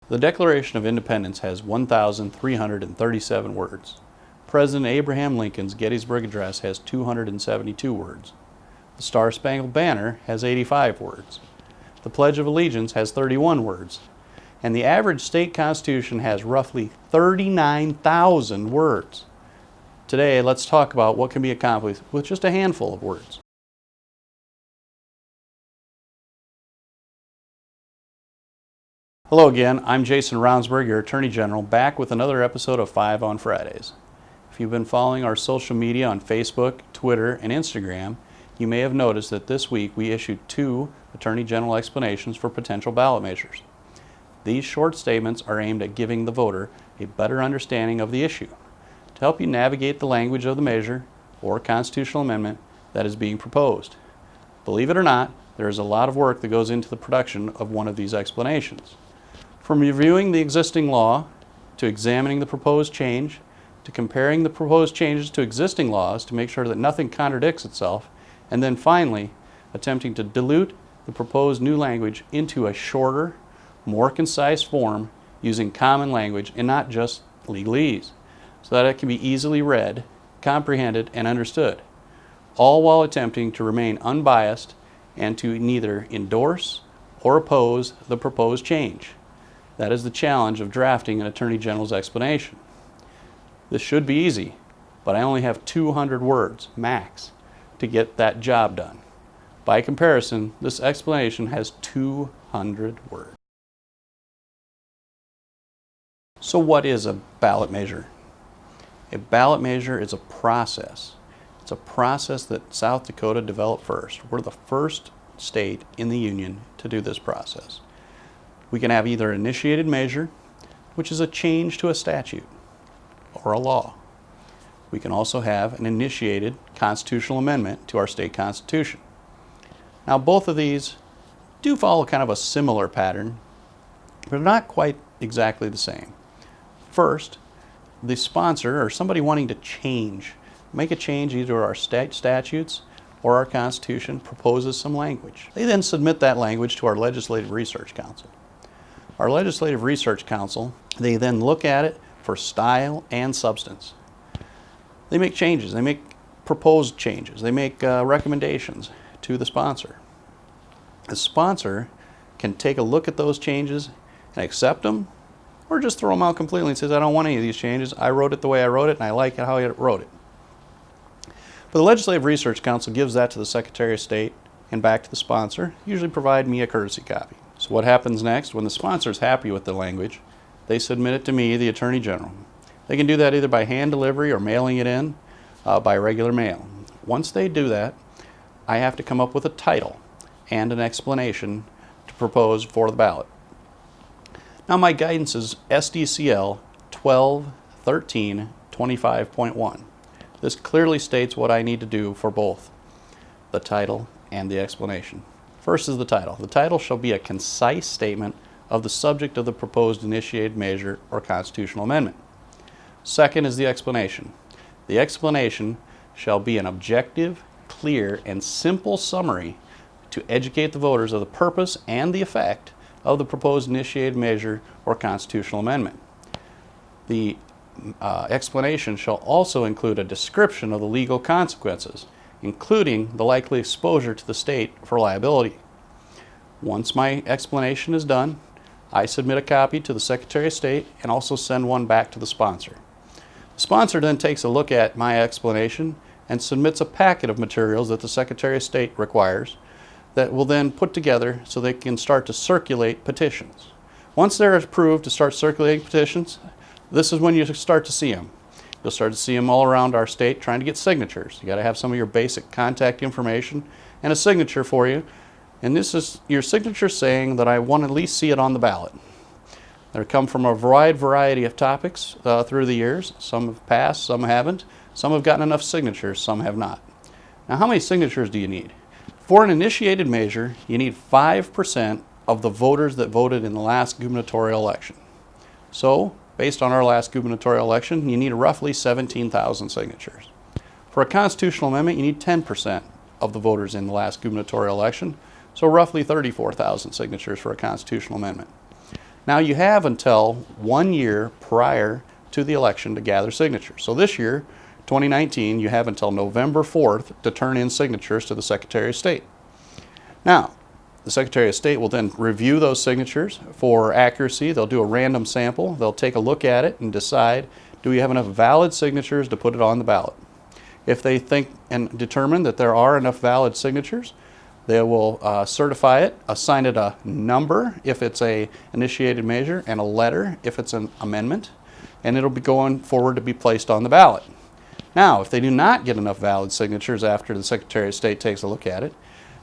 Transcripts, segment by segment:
The Declaration of Independence has 1,337 words. President Abraham Lincoln's Gettysburg Address has 272 words. The Star-Spangled Banner has 85 words. The Pledge of Allegiance has 31 words. And the average state constitution has roughly 39,000 words. Today, let's talk about what can be accomplished with just a handful of words. Hello again, I'm Jason Ravnsborg, your Attorney General, back with another episode of 5 on Fridays. If you've been following our social media on Facebook, Twitter, and Instagram, you may have noticed that this week we issued 2 Attorney General explanations for potential ballot measures. These short statements are aimed at giving the voter a better understanding of the issue, to help you navigate the language of the measure or constitutional amendment that is being proposed. Believe it or not, there is a lot of work that goes into the production of one of these explanations. From reviewing the existing law, to examining the proposed change, to comparing the proposed changes to existing laws to make sure that nothing contradicts itself, and then finally, attempting to dilute the proposed new language into a shorter, more concise form using common language and not just legalese, so that it can be easily read, comprehended, and understood, all while attempting to remain unbiased and to neither endorse or oppose the proposed change. That is the challenge of drafting an Attorney General's explanation. This should be easy, but I only have 200 words, max, to get that job done. By comparison, this explanation has 200 words. So what is a ballot measure? A ballot measure is a process. It's a process that South Dakota developed first. We're the first state in the Union to do this process. We can have either an initiated measure, which is a change to a statute or a law. We can also have an initiated constitutional amendment to our state constitution. Now, both of these do follow kind of a similar pattern, but they're not quite exactly the same. First, the sponsor or somebody wanting to make a change either to our state statutes or our Constitution proposes some language. They then submit that language to our Legislative Research Council. Our Legislative Research Council, they then look at it for style and substance. They make changes, they make proposed changes, they make recommendations to the sponsor. The sponsor can take a look at those changes and accept them, or just throw them out completely and says, I don't want any of these changes. I wrote it the way I wrote it, and I like how I wrote it. But the Legislative Research Council gives that to the Secretary of State and back to the sponsor, usually provide me a courtesy copy. So what happens next? When the sponsor is happy with the language, they submit it to me, the Attorney General. They can do that either by hand delivery or mailing it in by regular mail. Once they do that, I have to come up with a title and an explanation to propose for the ballot. Now my guidance is SDCL 12.13.25.1. This clearly states what I need to do for both the title and the explanation. First is the title. The title shall be a concise statement of the subject of the proposed initiated measure or constitutional amendment. Second is the explanation. The explanation shall be an objective, clear, and simple summary to educate the voters of the purpose and the effect of the proposed initiated measure or constitutional amendment. The explanation shall also include a description of the legal consequences, including the likely exposure to the state for liability. Once my explanation is done, I submit a copy to the Secretary of State and also send one back to the sponsor. The sponsor then takes a look at my explanation and submits a packet of materials that the Secretary of State requires that will then put together so they can start to circulate petitions. Once they're approved to start circulating petitions, this is when you start to see them. You'll start to see them all around our state trying to get signatures. You got to have some of your basic contact information and a signature for you. And this is your signature saying that I want to at least see it on the ballot. They come from a wide variety of topics through the years. Some have passed, some haven't. Some have gotten enough signatures, some have not. Now, how many signatures do you need? For an initiated measure, you need 5% of the voters that voted in the last gubernatorial election. So, based on our last gubernatorial election, you need roughly 17,000 signatures. For a constitutional amendment, you need 10% of the voters in the last gubernatorial election, so roughly 34,000 signatures for a constitutional amendment. Now you have until 1 year prior to the election to gather signatures. So this year, 2019, you have until November 4th to turn in signatures to the Secretary of State. Now, the Secretary of State will then review those signatures for accuracy. They'll do a random sample. They'll take a look at it and decide, do we have enough valid signatures to put it on the ballot? If they think and determine that there are enough valid signatures, they will certify it, assign it a number if it's a initiated measure, and a letter if it's an amendment, and it'll be going forward to be placed on the ballot. Now, if they do not get enough valid signatures after the Secretary of State takes a look at it,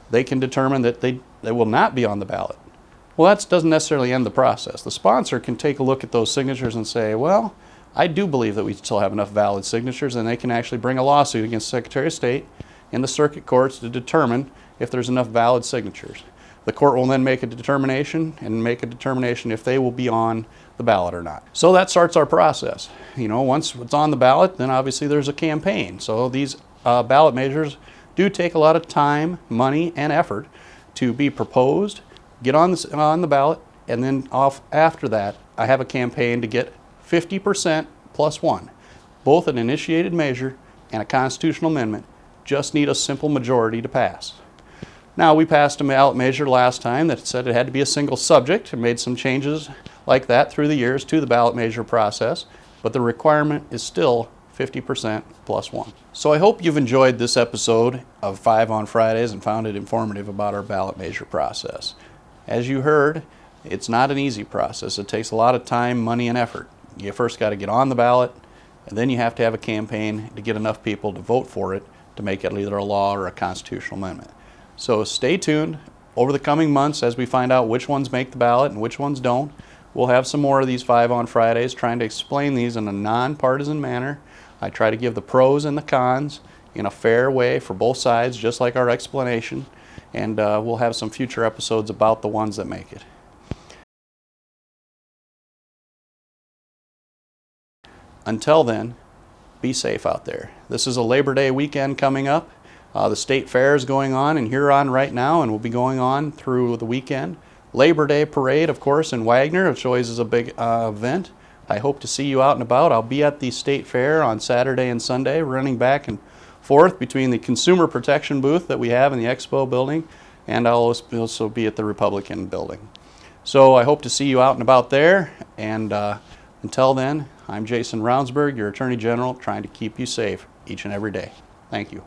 they can determine that they will not be on the ballot. Well, that doesn't necessarily end the process. The sponsor can take a look at those signatures and say, well, I do believe that we still have enough valid signatures, and they can actually bring a lawsuit against the Secretary of State in the circuit courts to determine if there's enough valid signatures. The court will then make a determination if they will be on the ballot or not. So that starts our process. Once it's on the ballot, then obviously there's a campaign. So these ballot measures do take a lot of time, money, and effort to be proposed, get on the ballot, and then after that, I have a campaign to get 50% plus one, both an initiated measure and a constitutional amendment. Just need a simple majority to pass. Now, we passed a ballot measure last time that said it had to be a single subject and made some changes like that through the years to the ballot measure process, but the requirement is still 50% plus one. So I hope you've enjoyed this episode of 5 on Fridays and found it informative about our ballot measure process. As you heard, it's not an easy process. It takes a lot of time, money, and effort. You first got to get on the ballot, and then you have to have a campaign to get enough people to vote for it to make it either a law or a constitutional amendment. So stay tuned over the coming months as we find out which ones make the ballot and which ones don't. We'll have some more of these 5 on Fridays trying to explain these in a nonpartisan manner. I try to give the pros and the cons in a fair way for both sides, just like our explanation, and we'll have some future episodes about the ones that make it. Until then, be safe out there. This is a Labor Day weekend coming up. The state fair is going on in Huron right now and will be going on through the weekend. Labor Day parade, of course, in Wagner, which always is a big event. I hope to see you out and about. I'll be at the state fair on Saturday and Sunday, running back and forth between the consumer protection booth that we have in the Expo building, and I'll also be at the Republican building. So I hope to see you out and about there, and until then, I'm Jason Ravnsborg, your Attorney General, trying to keep you safe each and every day. Thank you.